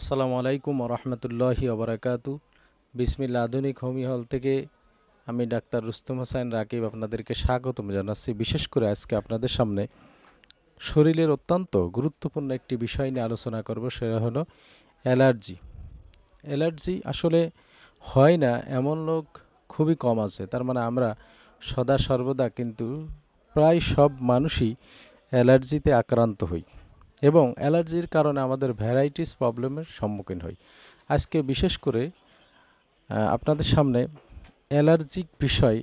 আসসালামু আলাইকুম রহমতুল্লাহি ওবরাকাতু। বিসমিল্লাহ আধুনিক হোমি হল থেকে আমি ডাক্তার রুস্তম হোসেন রাকিব আপনাদেরকে স্বাগতম জানাচ্ছি। বিশেষ করে আজকে আপনাদের সামনে শরীরের অত্যন্ত গুরুত্বপূর্ণ একটি বিষয় নিয়ে আলোচনা করব, সেটা হলো অ্যালার্জি। অ্যালার্জি আসলে হয় না এমন লোক খুবই কম আছে। তার মানে আমরা সদা সর্বদা কিন্তু প্রায় সব মানুষই অ্যালার্জিতে আক্রান্ত হই এবং অ্যালার্জির কারণে আমাদের ভ্যারাইটিস প্রবলেমের সম্মুখীন হই। আজকে বিশেষ করে আপনাদের সামনে অ্যালার্জিক বিষয়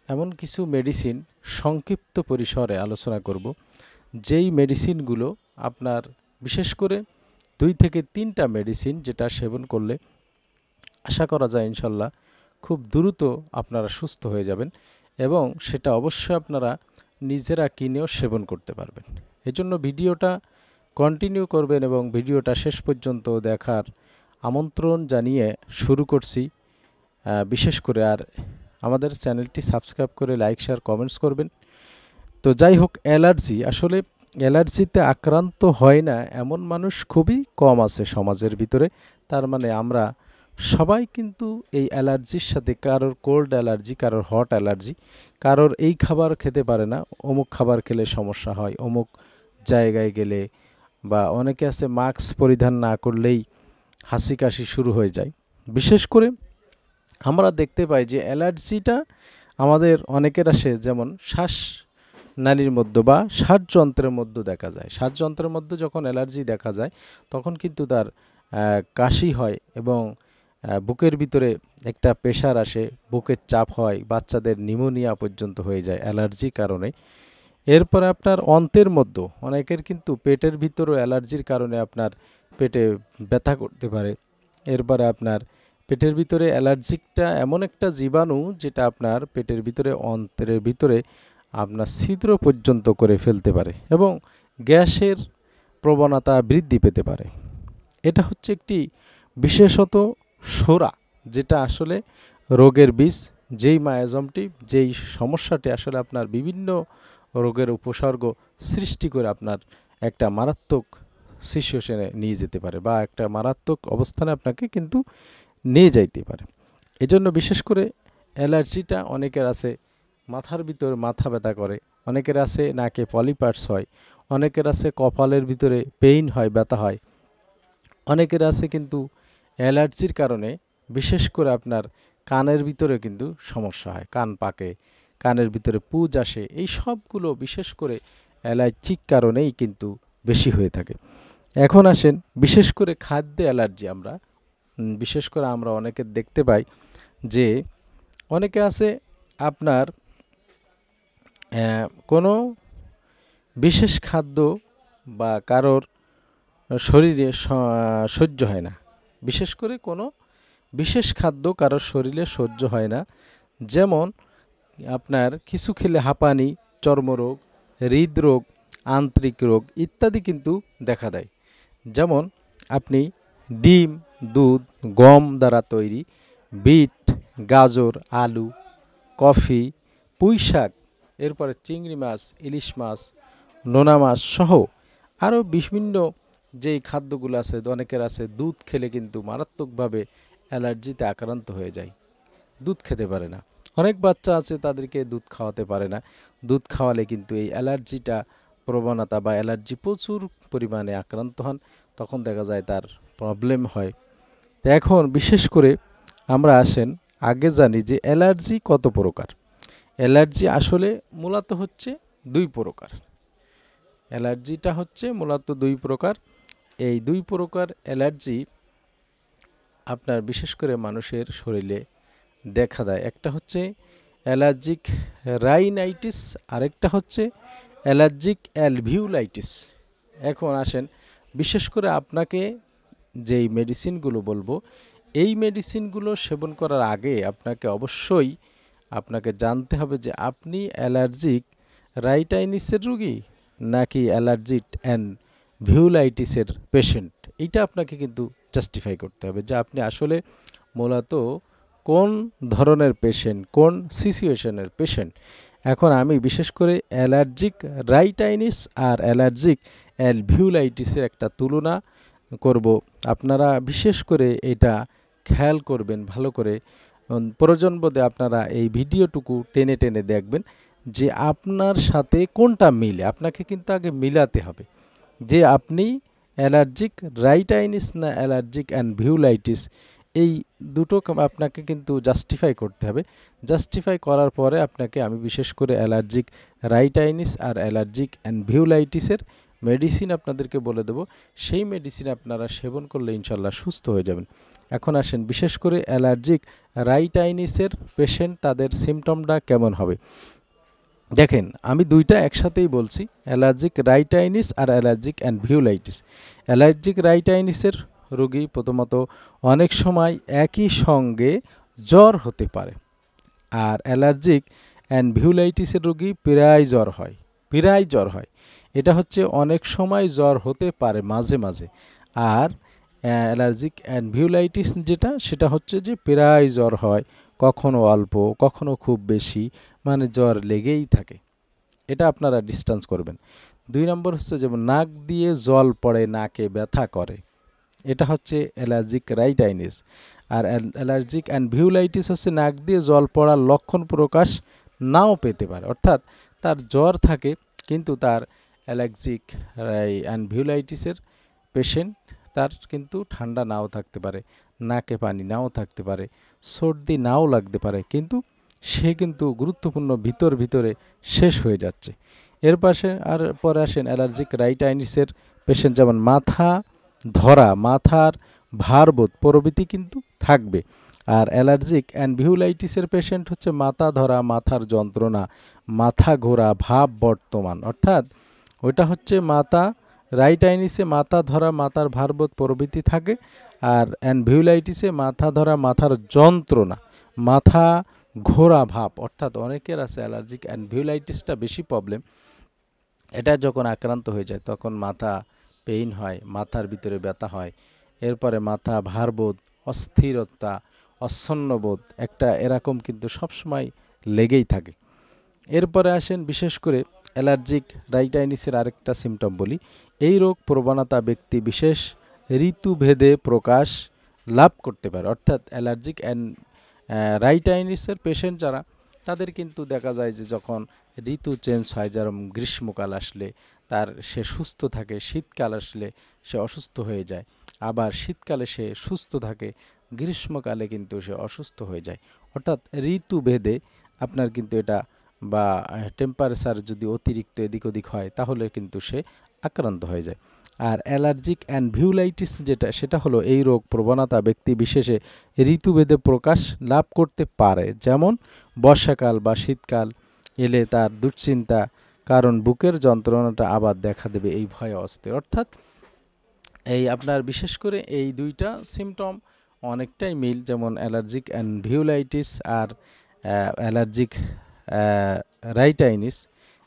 এমন কিছু মেডিসিন সংক্ষিপ্ত পরিসরে আলোচনা করব, যেই মেডিসিনগুলো আপনার বিশেষ করে 2 থেকে 3টা মেডিসিন যেটা সেবন করলে আশা করা যায় ইনশাল্লাহ খুব দ্রুত আপনারা সুস্থ হয়ে যাবেন এবং সেটা অবশ্যই আপনারা নিজেরা কিনেও সেবন করতে পারবেন। এজন্য ভিডিওটা কন্টিনিউ করবেন এবং ভিডিওটা শেষ পর্যন্ত দেখার আমন্ত্রণ জানিয়ে শুরু করছি। বিশেষ করে আর আমাদের চ্যানেলটি সাবস্ক্রাইব করে লাইক শেয়ার কমেন্টস করবেন। তো যাই হোক, অ্যালার্জি আসলে অ্যালার্জিতে আক্রান্ত হয় না এমন মানুষ খুবই কম আছে সমাজের ভিতরে। তার মানে আমরা সবাই কিন্তু এই অ্যালার্জির সাথে, কারোর কোল্ড অ্যালার্জি, কারোর হট অ্যালার্জি, কারোর এই খাবার খেতে পারে না, অমুক খাবার খেলে সমস্যা হয়, অমুক জায়গায় গেলে, বা অনেকে আছে মাস্ক পরিধান না করলেই হাসি কাশি শুরু হয়ে যায়। বিশেষ করে আমরা দেখতে পাই যে অ্যালার্জিটা আমাদের অনেকের আসে যেমন শ্বাস নালীর মধ্যে বা শ্বাসযন্ত্রের মধ্যে দেখা যায়। শ্বাসযন্ত্রের মধ্যে যখন অ্যালার্জি দেখা যায় তখন কিন্তু তার কাশি হয় এবং বুকের ভিতরে একটা প্রেশার আসে, বুকের চাপ হয়, বাচ্চাদের নিউমোনিয়া পর্যন্ত হয়ে যায় অ্যালার্জির কারণে। এরপরে আপনার অন্ত্রের মধ্যে অনেকের কিন্তু পেটের ভিতরেও অ্যালার্জির কারণে আপনার পেটে ব্যথা করতে পারে। এরপরে আপনার পেটের ভিতরে অ্যালার্জিকটা এমন একটা জীবাণু যেটা আপনার পেটের ভিতরে, অন্ত্রের ভিতরে আপনার ছিদ্র পর্যন্ত করে ফেলতে পারে এবং গ্যাসের প্রবণতা বৃদ্ধি পেতে পারে। এটা হচ্ছে একটি বিশেষত সোরা, যেটা আসলে রোগের বীজ, যেই মায়াজমটি, যেই সমস্যাটি আসলে আপনার বিভিন্ন রোগের উপসর্গ সৃষ্টি করে আপনার একটা মারাত্মক সিচুয়েশনে নিয়ে যেতে পারে বা একটা মারাত্মক অবস্থানে আপনাকে কিন্তু নিয়ে যাইতে পারে। এজন্য বিশেষ করে অ্যালার্জিটা অনেকের আছে মাথার ভিতরে মাথা ব্যথা করে, অনেকের আছে নাকে পলিপার্স হয়, অনেকের আছে কপালের ভিতরে পেইন হয়, ব্যথা হয়, অনেকের আছে কিন্তু অ্যালার্জির কারণে বিশেষ করে আপনার কানের ভিতরে কিন্তু সমস্যা হয়, কান পাকে, কানের ভিতরে পুজ আসে। এই সবগুলো বিশেষ করে অ্যালার্জিক কারণেই কিন্তু বেশি হয়ে থাকে। এখন আসেন বিশেষ করে খাদ্যে অ্যালার্জি। আমরা বিশেষ করে আমরা অনেকের দেখতে পাই যে অনেকে আছে আপনার কোনো বিশেষ খাদ্য বা কারোর শরীরে সহ্য হয় না। বিশেষ করে কোনো বিশেষ খাদ্য কারোর শরীরে সহ্য হয় না, যেমন আপনার কিছু খেলে হাঁপানি, চর্মরোগ, হৃদরোগ, আন্ত্রিক রোগ ইত্যাদি কিন্তু দেখা দেয়। যেমন আপনি ডিম, দুধ, গম দ্বারা তৈরি, বিট, গাজর, আলু, কফি, পুঁই শাক, এরপরে চিংড়ি মাছ, ইলিশ মাছ, নোনা মাছ সহ আরও বিভিন্ন যেই খাদ্যগুলো আছে, অনেকের আছে দুধ খেলে কিন্তু মারাত্মকভাবে অ্যালার্জিতে আক্রান্ত হয়ে যায়, দুধ খেতে পারে না। অনেক বাচ্চা আছে তাদেরকে দুধ খাওয়াতে পারে না, দুধ খাওয়ালে কিন্তু এই অ্যালার্জিটা প্রবণতা বা অ্যালার্জি প্রচুর পরিমাণে আক্রান্ত হন, তখন দেখা যায় তার প্রবলেম হয়। তো এখন বিশেষ করে আমরা আসেন আগে জানি যে অ্যালার্জি কত প্রকার। অ্যালার্জি আসলে মূলত হচ্ছে 2 প্রকার। অ্যালার্জিটা হচ্ছে মূলত 2 প্রকার। এই 2 প্রকার অ্যালার্জি আপনার বিশেষ করে মানুষের শরীরে দেখা দেয়। একটা হচ্ছে অ্যালার্জিক রাইনাইটিস, আরেকটা হচ্ছে অ্যালার্জিক অ্যালভিউলাইটিস। এখন আসেন বিশেষ করে আপনাকে যেই মেডিসিনগুলো বলবো, এই মেডিসিনগুলো সেবন করার আগে আপনাকে অবশ্যই জানতে হবে যে আপনি অ্যালার্জিক রাইনাইটিসের রোগী নাকি অ্যালার্জিক অ্যালভিউলাইটিসের পেশেন্ট। এইটা আপনাকে কিন্তু জাস্টিফাই করতে হবে যে আপনি আসলে মূলত কোন ধরনের পেশেন্ট, কোন সিচুয়েশনের পেশেন্ট। এখন আমি বিশেষ করে অ্যালার্জিক রাইনাইটিস আর অ্যালার্জিক অ্যালভিউলাইটিসের একটা তুলনা করব আপনারা বিশেষ করে এটা খেয়াল করবেন ভালো করে। প্রয়োজন বোধে আপনারা এই ভিডিওটুকু টেনে টেনে দেখবেন যে আপনার সাথে কোনটা মিলে। আপনাকে কিন্তু আগে মিলাতে হবে যে আপনি অ্যালার্জিক রাইটাইনিস না অ্যালার্জিক অ্যানভিউলাইটিস, এই দুটো আপনাকে কিন্তু জাস্টিফাই করতে হবে। জাস্টিফাই করার পরে আপনাকে আমি বিশেষ করে অ্যালার্জিক রাইটাইনিস আর অ্যালার্জিক অ্যানভিউলাইটিসের মেডিসিন আপনাদেরকে বলে দেব। সেই মেডিসিন আপনারা সেবন করলে ইনশাল্লাহ সুস্থ হয়ে যাবেন। এখন আসেন বিশেষ করে অ্যালার্জিক রাইটাইনিসের পেশেন্ট তাদের সিমটমটা কেমন হবে। দেখেন আমি দুইটা একসাথেই বলছি, অ্যালার্জিক রাইটাইনিস আর অ্যালার্জিক অ্যানভিউলাইটিস। অ্যালার্জিক রাইটাইনিসের রোগী প্রথমত অনেক সময় একই সঙ্গে জ্বর হতে পারে, আর অ্যালার্জিক অ্যানভিউলাইটিসের রোগী প্রায় জ্বর হয়। এটা হচ্ছে অনেক সময় জ্বর হতে পারে মাঝে মাঝে। আর অ্যালার্জিক অ্যানভিউলাইটিস যেটা, সেটা হচ্ছে যে প্রায় জ্বর হয়, কখনো অল্প কখনো খুব বেশি, মানে জ্বর লেগেই থাকে। এটা আপনারা ডিসটেন্স করবেন। 2 নম্বর হচ্ছে যেমন নাক দিয়ে জল পড়ে, নাকে ব্যথা করে, এটা হচ্ছে অ্যালার্জিক রাইটাইনিস। আর অ্যালার্জিক অ্যানভিউলাইটিস হচ্ছে নাক দিয়ে জল পড়ার লক্ষণ প্রকাশ নাও পেতে পারে, অর্থাৎ তার জ্বর থাকে কিন্তু তার অ্যালার্জিক অ্যানভিউলাইটিসের পেশেন্ট তার কিন্তু ঠান্ডা নাও থাকতে পারে, নাকে পানি নাও থাকতে পারে, সর্দি নাও লাগতে পারে, কিন্তু সে কিন্তু গুরুত্বপূর্ণ ভিতরে শেষ হয়ে যাচ্ছে। এর পাশে আর পরে আসেন অ্যালার্জিক রাইটাইনিসের পেশেন্ট, যেমন মাথা ধরা, মাথার ভারবোধ প্রভৃতি কিন্তু থাকবে। আর অ্যালার্জিক অ্যানভিউলাইটিসের পেশেন্ট হচ্ছে মাথা ধরা, মাথার যন্ত্রণা, মাথা ঘোরা ভাব বর্তমান, অর্থাৎ ওইটা হচ্ছে মাথা রাইটাইনিসে মাথা ধরা, মাথার ভারবোধ প্রভৃতি থাকে। আর অ্যানভিউলাইটিসে মাথা ধরা, মাথার যন্ত্রণা, মাথা ঘোরা ভাব, অর্থাৎ অনেকের আছে অ্যালার্জিক অ্যানভিউলাইটিসটা বেশি প্রবলেম। এটা যখন আক্রান্ত হয়ে যায় তখন মাথা পেইন হয়, মাথার ভিতরে ব্যথা হয়, এরপরে মাথা ভারবোধ, অস্থিরতা, অচ্ছন্নবোধ একটা এরকম কিন্তু সবসময় লেগেই থাকে। এরপরে আসেন বিশেষ করে অ্যালার্জিক রাইটাইনিসের আরেকটা সিমটম বলি। এই রোগ প্রবণতা ব্যক্তি বিশেষ ঋতুভেদে প্রকাশ লাভ করতে পারে, অর্থাৎ অ্যালার্জিক রাইটাইনিসের পেশেন্ট যারা, তাদের কিন্তু দেখা যায় যে যখন ঋতু চেঞ্জ হয়, যেরকম গ্রীষ্মকাল আসলে সে সুস্থ থাকে, শীতকাল আসলে সে অসুস্থ হয়ে যায়, আবার শীতকালে সে সুস্থ থাকে, গ্রীষ্মকালে কিন্তু সে অসুস্থ হয়ে যায়। অর্থাৎ ঋতুভেদে আপনার কিন্তু এটা, বা টেম্পারেচার যদি অতিরিক্ত এদিক ওদিক হয় তাহলে কিন্তু সে আক্রান্ত হয়ে যায়। আর অ্যালার্জিক অ্যানভিউলাইটিস যেটা, সেটা হলো এই রোগ প্রবণতা ব্যক্তি বিশেষে ঋতুভেদে প্রকাশ লাভ করতে পারে, যেমন বর্ষাকাল বা শীতকাল এলে তার দুশ্চিন্তা, কারণ বুকের যন্ত্রণাটা আবার দেখা দেবে, এই ভয়ে অস্থির। অর্থাৎ এই আপনার বিশেষ করে এই দুইটা সিমটম অনেকটাই মিল, যেমন অ্যালার্জিক অ্যানভিউলাইটিস আর অ্যালার্জিক রাইটাইনিস,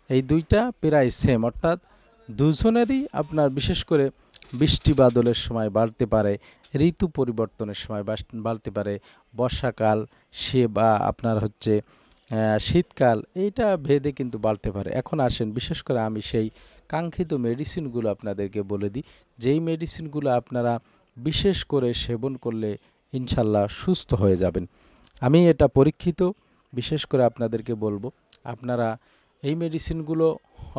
এই দুইটা প্রায় সেম, অর্থাৎ দুজনেরই আপনার বিশেষ করে বৃষ্টি বাদলের সময় বাড়তে পারে, ঋতু পরিবর্তনের সময় বাড়তে পারে, বর্ষাকাল সে বা আপনার হচ্ছে শীতকাল, এইটা ভেদে কিন্তু বাড়তে পারে। এখন আসেন বিশেষ করে আমি সেই কাঙ্ক্ষিত মেডিসিনগুলো আপনাদেরকে বলে দিই, যেই মেডিসিনগুলো আপনারা বিশেষ করে সেবন করলে ইনশাল্লাহ সুস্থ হয়ে যাবেন। আমি এটা পরীক্ষিত, বিশেষ করে আপনাদেরকে বলবো আপনারা এই মেডিসিনগুলো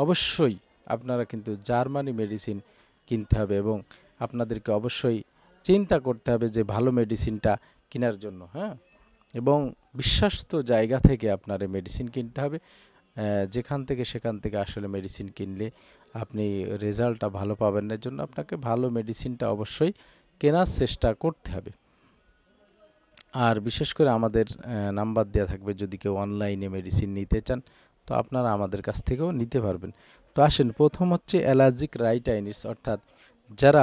অবশ্যই আপনারা কিন্তু জার্মানি মেডিসিন কিনতে হবে, এবং আপনাদেরকে অবশ্যই চিন্তা করতে হবে যে ভালো মেডিসিনটা কেনার জন্য, হ্যাঁ, এবং বিশ্বাস্ত জায়গা থেকে আপনার এই মেডিসিন কিনতে হবে। যেখান থেকে সেখান থেকে আসলে মেডিসিন কিনলে আপনি রেজাল্টটা ভালো পাবেন না, এর জন্য আপনাকে ভালো মেডিসিনটা অবশ্যই কেনার চেষ্টা করতে হবে। আর বিশেষ করে আমাদের নাম্বার দেওয়া থাকবে, যদি কেউ অনলাইনে মেডিসিন নিতে চান তো আপনারা আমাদের কাছ থেকেও নিতে পারবেন। তো আসেন, প্রথম হচ্ছে অ্যালার্জিক রাইটাইনিস, অর্থাৎ যারা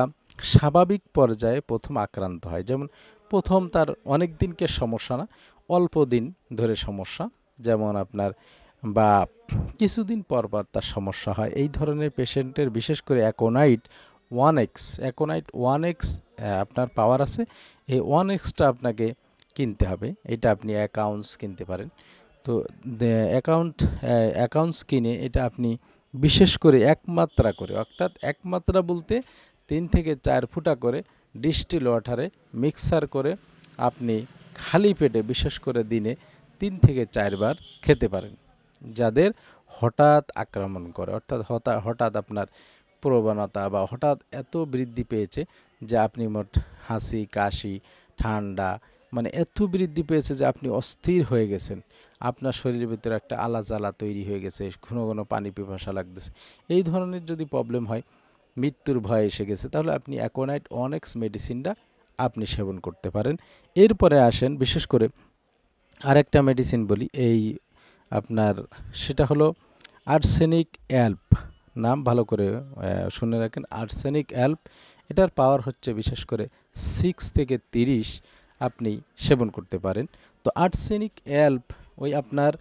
স্বাভাবিক পর্যায়ে প্রথম আক্রান্ত হয়, যেমন প্রথম তার অনেক দিনকে সমস্যা না, অল্প দিন ধরে সমস্যা, যেমন আপনার বা কিছুদিন পর পর তার সমস্যা হয়, এই ধরনের পেশেন্টের বিশেষ করে অ্যাকোনাইট 1X আপনার পাওয়ার আছে, এই 1Xটা আপনাকে কিনতে হবে। এটা আপনি অ্যাকাউন্টস কিনতে পারেন। তো অ্যাকাউন্টস কিনে এটা আপনি বিশেষ করে এক মাত্রা করে, অর্থাৎ এক মাত্রা বলতে 3 থেকে 4 ফুটা করে ডিস্টিল ওয়াটারে মিক্সার করে আপনি খালি পেটে বিশেষ করে দিনে 3 থেকে 4 বার খেতে পারেন। যাদের হঠাৎ আক্রমণ করে, অর্থাৎ হঠাৎ আপনার প্রবণতা বা হঠাৎ এত বৃদ্ধি পেয়েছে যে আপনি মোট হাসি কাশি ঠান্ডা মানে এত বৃদ্ধি পেয়েছে যে আপনি অস্থির হয়ে গেছেন, আপনার শরীরের ভিতরে একটা আলাজালা তৈরি হয়ে গেছে, ঘন ঘন পানি পিপাসা লাগতেছে, এই ধরনের যদি প্রবলেম হয়, মৃত্যুর ভয় এসে গেছে, তাহলে আপনি অ্যাকোনাইট 1X মেডিসিনটা আপনি সেবন করতে পারেন। এরপরে আসেন বিশেষ করে আরেকটা মেডিসিন বলি, এই আপনার সেটা হলো আর্সেনিক অ্যাল্প। নাম ভালো করে শুনে রাখেন, আর্সেনিক অ্যাল্প। এটার পাওয়ার হচ্ছে বিশেষ করে 6 থেকে 30 আপনি সেবন করতে পারেন। তো আর্সেনিক অ্যাল্প ওই আপনার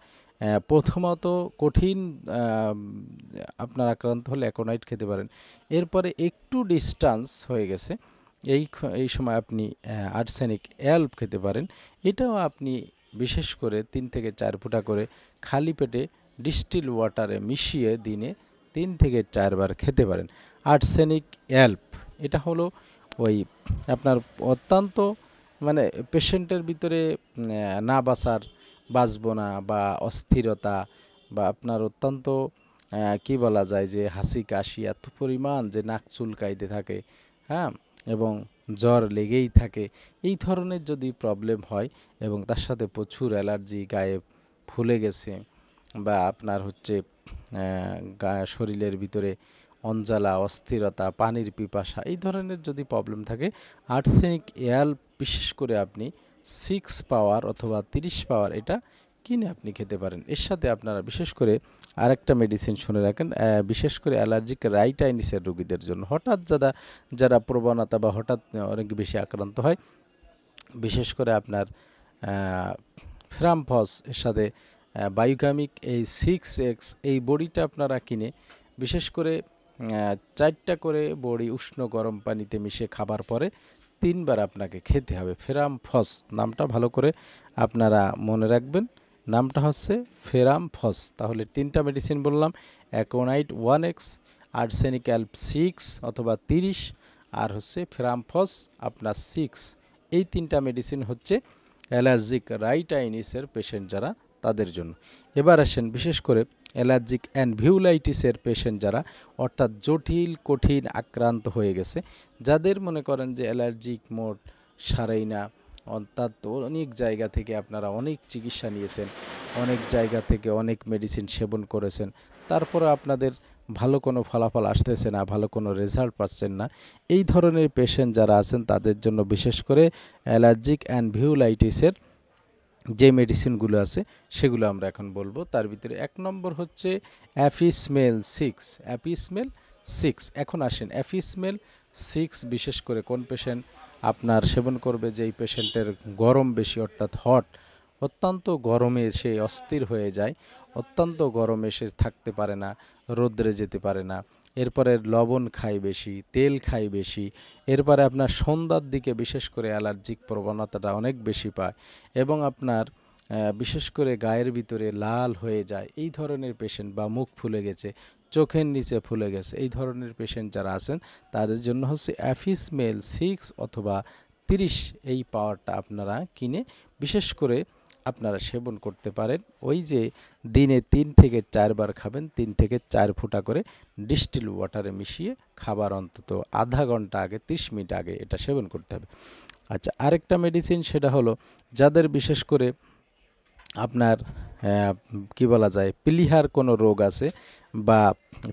প্রথমত কঠিন আপনার আক্রান্ত হলে অ্যাকোনাইট খেতে পারেন। এরপরে একটু ডিস্টেন্স হয়ে গেছে, এই সময় আপনি আর্সেনিক অ্যাল্প খেতে পারেন। এটাও আপনি বিশেষ করে 3 থেকে 4 ফোঁটা করে খালি পেটে ডিস্টিল ওয়াটারে মিশিয়ে দিনে 3 থেকে 4 বার খেতে পারেন। আর্সেনিক অ্যাল্প এটা হলো ওই আপনার অত্যন্ত মানে পেশেন্টের ভিতরে না বাঁচবো না বা অস্থিরতা বা আপনার অত্যন্ত কি বলা যায় যে হাসি কাশি এত পরিমাণ যে নাক চুলকাইতে থাকে, হ্যাঁ, এবং জ্বর লেগেই থাকে, এই ধরনের যদি প্রবলেম হয় এবং তার সাথে প্রচুর অ্যালার্জি, গায়ে ফুলে গেছে বা আপনার হচ্ছে শরীরের ভিতরে অঞ্জালা অস্থিরতা পানির পিপাসা, এই ধরনের যদি প্রবলেম থাকে, আর্সেনিক অ্যাল্প বিশেষ করে আপনি 6 পাওয়ার অথবা 30 পাওয়ার এটা কিনে আপনি খেতে পারেন। এর সাথে আপনারা বিশেষ করে আরেকটা মেডিসিন শুনে রাখেন, বিশেষ করে অ্যালার্জিক রাইটাইনিসের রোগীদের জন্য, হঠাৎ যারা প্রবণতা বা হঠাৎ অনেক বেশি আক্রান্ত হয়, বিশেষ করে আপনার ফেরামফস এর সাথে বায়োকেমিক এই 6X এই বড়িটা আপনারা কিনে বিশেষ করে 4টা করে বড়ি উষ্ণ গরম পানিতে মিশিয়ে খাবার পরে 3 বার আপনাকে খেতে হবে। ফেরামফস নামটা ভালো করে আপনারা মনে রাখবেন, নামটা হচ্ছে ফেরামফস। তাহলে 3টা মেডিসিন বললাম, অ্যাকোনাইট 1X, আর্সেনিক অ্যাল্প 6 অথবা 30 আর হচ্ছে ফেরামফস আপনার 6। এই 3টা মেডিসিন হচ্ছে অ্যালার্জিক রাইটাইনিসের পেশেন্ট যারা তাদের জন্য। এবার আসেন বিশেষ করে অ্যালার্জিক অ্যানভিউলাইটিসের পেশেন্ট যারা, অর্থাৎ জটিল কঠিন আক্রান্ত হয়ে গেছে, যাদের মনে করেন যে অ্যালার্জিক মোড সারেই না, অর্থাৎ অনেক জায়গা থেকে আপনারা অনেক চিকিৎসা নিয়েছেন, অনেক জায়গা থেকে অনেক মেডিসিন সেবন করেছেন, তারপরে আপনাদের ভালো কোনো ফলাফল আসতেছে না, ভালো কোনো রেজাল্ট পাচ্ছেন না, এই ধরনের পেশেন্ট যারা আছেন তাদের জন্য বিশেষ করে অ্যালার্জিক অ্যানভিউলাইটিসের যে মেডিসিনগুলো আছে সেগুলো আমরা এখন বলবো। তার ভিতরে 1 নম্বর হচ্ছে অ্যাফিসমেল 6। এখন আসেন অ্যাফিসমেল 6 বিশেষ করে কোন পেশেন্ট আপনার সেবন করবে, যেই পেশেন্টের গরম বেশি, অর্থাৎ অত্যন্ত গরমে সে অস্থির হয়ে যায়, অত্যন্ত গরমে সে থাকতে পারে না, রোদ্রে যেতে পারে না, এরপরে লবণ খায় বেশি, তেল খায় বেশি, এরপরে আপনার সন্ধ্যার দিকে বিশেষ করে অ্যালার্জিক প্রবণতাটা অনেক বেশি পায় এবং আপনার বিশেষ করে গায়ের ভিতরে লাল হয়ে যায়, এই ধরনের পেশেন্ট বা মুখ ফুলে গেছে, চোখের নিচে ফুলে গেছে, এই ধরনের পেশেন্ট যারা আছেন তাদের জন্য হচ্ছে অ্যাফিসমেল 6 অথবা 30 এই পাওয়ারটা আপনারা কিনে বিশেষ করে আপনারা সেবন করতে পারেন। ওই যে দিনে 3 থেকে 4 বার খাবেন, 3 থেকে 4 ফোঁটা করে ডিস্টিল ওয়াটারে মিশিয়ে খাবার অন্তত আধা ঘন্টা আগে 30 মিনিট আগে এটা সেবন করতে হবে। আচ্ছা, আরেকটা মেডিসিন সেটা হলো যাদের বিশেষ করে আপনার কি বলা যায় প্লিহার কোনো রোগ আছে বা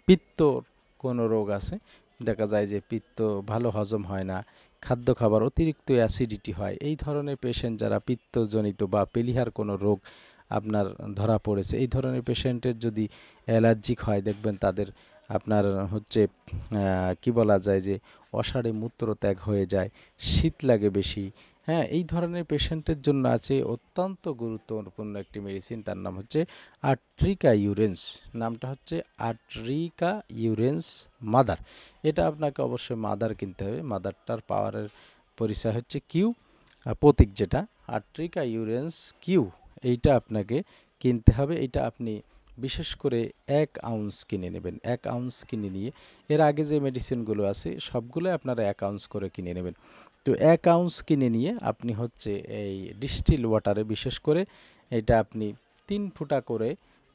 পিত্তর কোনো রোগ আছে, দেখা যায় যে পিত্ত ভালো হজম হয় না, খাদ্য খাবার অতিরিক্ত অ্যাসিডিটি হয়, এই ধরনের পেশেন্ট যারা পিত্তজনিত বা প্লিহার কোনো রোগ আপনার ধরা পড়েছে, এই ধরনের পেশেন্টের যদি অ্যালার্জিক হয়, দেখবেন তাদের আপনার হচ্ছে কি বলা যায় যে অষাঢ়ে মূত্রত্যাগ হয়ে যায়, শীত লাগে বেশি, হ্যাঁ, এই ধরনের পেশেন্টের জন্য আছে অত্যন্ত গুরুত্বপূর্ণ একটি মেডিসিন, তার নাম হচ্ছে আট্রিকা ইউরেন্স। নামটা হচ্ছে আট্রিকা ইউরেন্স মাদার। এটা আপনাকে অবশ্যই মাদার কিনতে হবে, মাদারটার পাওয়ারের পরিচয় হচ্ছে কিউ, প্রতীক যেটা আট্রিকা ইউরেন্স কিউ, এইটা আপনাকে কিনতে হবে। এটা আপনি বিশেষ করে 1 আউন্স কিনে নেবেন। 1 আউন্স কিনে নিয়ে এর আগে যে মেডিসিনগুলো আছে সবগুলো আপনারা 1 আউন্স করে কিনে নেবেন। তো 1 আউন্স কিনে নিয়ে আপনি হচ্ছে এই ডিস্টিল ওয়াটারে, বিশেষ করে এটা আপনি 3 ফুটা করে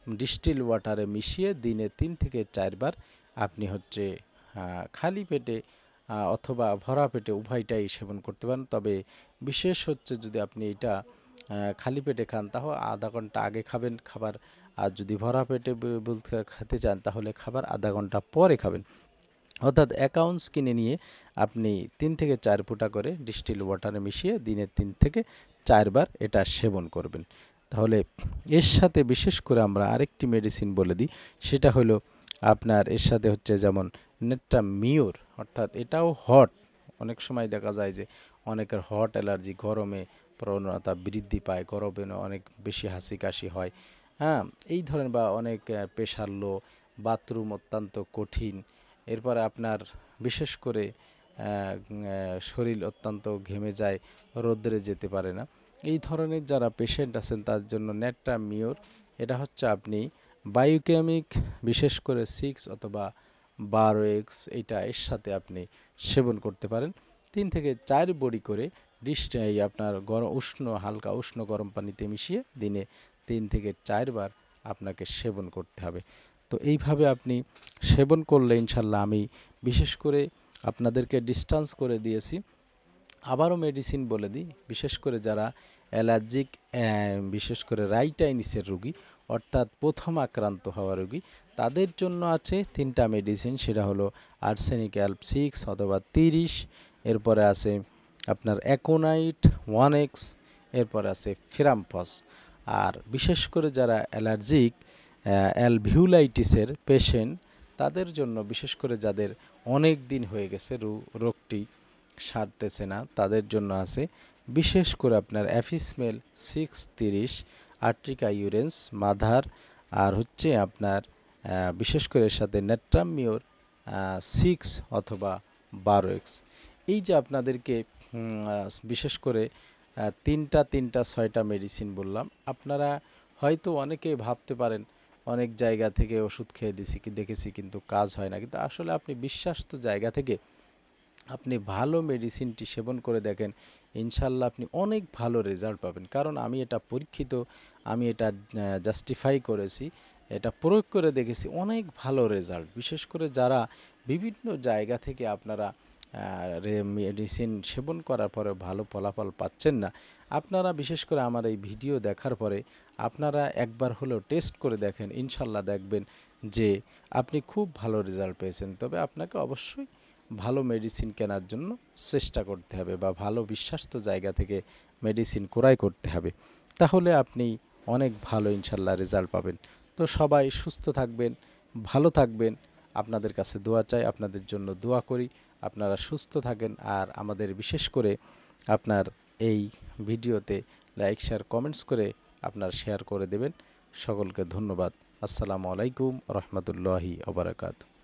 ডিস্টিল ওয়াটারে মিশিয়ে দিনে 3 থেকে 4 বার আপনি হচ্ছে খালি পেটে অথবা ভরা পেটে উভয়টাই সেবন করতে পারেন। তবে বিশেষ হচ্ছে যদি আপনি এটা খালি পেটে খান তাহলে আধা ঘন্টা আগে খাবেন খাবার, আর যদি ভরা পেটে বলতে খেতে চান তাহলে খাবার আধা ঘন্টা পরে খাবেন। অর্থাৎ 1 আউন্স কিনে নিয়ে আপনি 3 থেকে 4 ফুটা করে ডিস্টিল ওয়াটারে মিশিয়ে দিনে 3 থেকে 4 বার এটা সেবন করবেন। তাহলে এর সাথে বিশেষ করে আমরা আরেকটি মেডিসিন বলে দিই, সেটা হলো আপনার এর সাথে হচ্ছে যেমন নেট্রামিওর, অর্থাৎ এটাও হট। অনেক সময় দেখা যায় যে অনেকের হট অ্যালার্জি, গরমে প্রবণতা বৃদ্ধি পায়, গরমে অনেক বেশি হাঁচি কাশি হয়, হ্যাঁ এই ধরনের, বা অনেক প্রেশার লো, বাথরুম অত্যন্ত কঠিন, এরপরে আপনার বিশেষ করে শরীর অত্যন্ত ঘেমে যায়, রোদ্রে যেতে পারে না, এই ধরনের যারা পেশেন্ট আছেন তার জন্য নেট্রামিওর, এটা হচ্ছে আপনি বায়োকেমিক বিশেষ করে 6 অথবা 12x এইটা এর সাথে আপনি সেবন করতে পারেন। 3 থেকে 4 বড়ি করে আপনার গরম হালকা উষ্ণ গরম পানিতে মিশিয়ে দিনে 3 থেকে 4 বার আপনাকে সেবন করতে হবে। তো এইভাবে আপনি সেবন করলে ইনশাল্লাহ, আমি বিশেষ করে আপনাদেরকে ডিসটেন্স করে দিয়েছি। আবারও মেডিসিন বলে দিই, বিশেষ করে যারা অ্যালার্জিক, বিশেষ করে রাইটাইনিসের রোগী, অর্থাৎ প্রথম আক্রান্ত হওয়া রোগী, তাদের জন্য আছে 3টা মেডিসিন। সেটা হলো আর্সেনিক অ্যালপ 6 অথবা 30, এরপরে আছে আপনার অ্যাকোনাইট 1x, এরপরে আছে ফেরামফস। আর বিশেষ করে যারা অ্যালার্জিক অ্যালভিউলাইটিসের পেশেন্ট, তাদের জন্য বিশেষ করে যাদের অনেক দিন হয়ে গেছে রোগটি সারতেছে না, তাদের জন্য আছে বিশেষ করে আপনার অ্যাফিসমেল 630, আর্ট্রিকা ইউরেন্স, মাধার, আর হচ্ছে আপনার বিশেষ করে এর সাথে নেট্রামিওর 6 অথবা 12x। এই যে আপনাদেরকে বিশেষ করে 3টা 6টা মেডিসিন বললাম, আপনারা হয়তো অনেকে ভাবতে পারেন অনেক জায়গা থেকে ওষুধ খেয়ে দেখেছি কিন্তু কাজ হয় না, কিন্তু আসলে আপনি বিশ্বাস্ত জায়গা থেকে আপনি ভালো মেডিসিনটি সেবন করে দেখেন, ইনশাল্লাহ আপনি অনেক ভালো রেজাল্ট পাবেন। কারণ আমি এটা পরীক্ষিত, আমি এটা জাস্টিফাই করেছি, এটা প্রয়োগ করে দেখেছি, অনেক ভালো রেজাল্ট। বিশেষ করে যারা বিভিন্ন জায়গা থেকে আপনারা মেডিসিন সেবন করার পরে ভালো ফলাফল পাচ্ছেন না, আপনারা বিশেষ করে আমার এই ভিডিও দেখার পরে আপনারা একবার হলেও টেস্ট করে দেখেন, ইনশাল্লাহ দেখবেন যে আপনি খুব ভালো রেজাল্ট পেয়েছেন। তবে আপনাকে অবশ্যই ভালো মেডিসিন কেনার জন্য চেষ্টা করতে হবে, বা ভালো বিশ্বাস্ত জায়গা থেকে মেডিসিন ক্রয় করতে হবে, তাহলে আপনি অনেক ভালো ইনশাল্লাহ রেজাল্ট পাবেন। তো সবাই সুস্থ থাকবেন, ভালো থাকবেন, আপনাদের কাছে দোয়া চাই, আপনাদের জন্য দোয়া করি, আপনারা সুস্থ থাকেন। আর আমাদের বিশেষ করে আপনার এই ভিডিওতে লাইক শেয়ার কমেন্টস করে আপনার শেয়ার করে দেবেন। সকলকে ধন্যবাদ। আসসালামু আলাইকুম রহমতুল্লাহি ওয়া বারাকাতুহু।